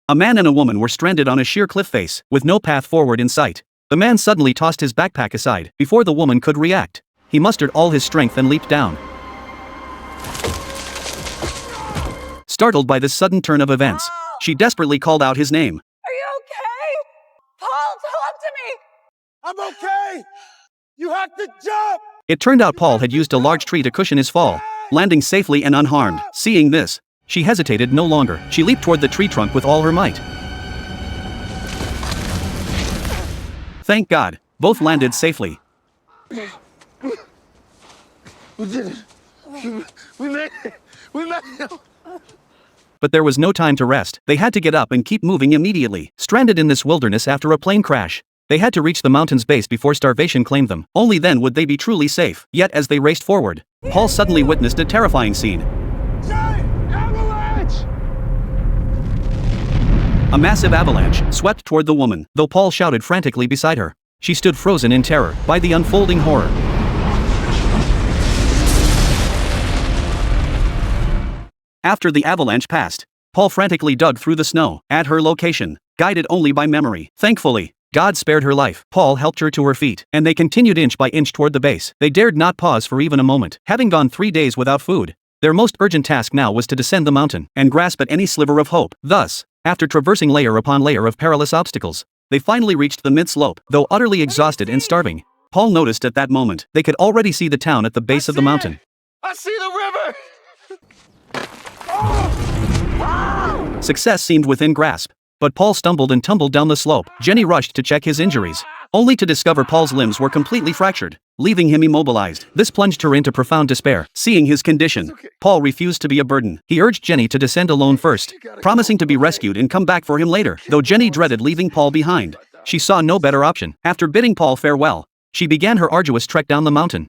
A man and a woman were stranded on a sheer cliff face, with no path forward in sight. The man suddenly tossed his backpack aside, before the woman could react. He mustered all his strength and leaped down. Startled by this sudden turn of events, she desperately called out his name. Are you okay? Paul, talk to me! I'm okay! You have to jump! It turned out Paul had used a large tree to cushion his fall, landing safely and unharmed. Seeing this, she hesitated no longer. She leaped toward the tree trunk with all her might. Thank God, both landed safely. We did it! We made it! We made it! But there was no time to rest. They had to get up and keep moving immediately. Stranded in this wilderness after a plane crash, they had to reach the mountain's base before starvation claimed them. Only then would they be truly safe. Yet as they raced forward, Paul suddenly witnessed a terrifying scene. Giant avalanche! A massive avalanche swept toward the woman, though Paul shouted frantically beside her. She stood frozen in terror by the unfolding horror. After the avalanche passed, Paul frantically dug through the snow at her location, guided only by memory. Thankfully, God spared her life. Paul helped her to her feet, and they continued inch by inch toward the base. They dared not pause for even a moment. Having gone 3 days without food, their most urgent task now was to descend the mountain and grasp at any sliver of hope. Thus, after traversing layer upon layer of perilous obstacles, they finally reached the mid-slope. Though utterly exhausted and starving, Paul noticed at that moment they could already see the town at the base of the mountain. I see the river! Success seemed within grasp, but Paul stumbled and tumbled down the slope. Jenny rushed to check his injuries, only to discover Paul's limbs were completely fractured, leaving him immobilized. This plunged her into profound despair. Seeing his condition, Paul refused to be a burden. He urged Jenny to descend alone first, promising to be rescued and come back for him later. Though Jenny dreaded leaving Paul behind, she saw no better option. After bidding Paul farewell, she began her arduous trek down the mountain.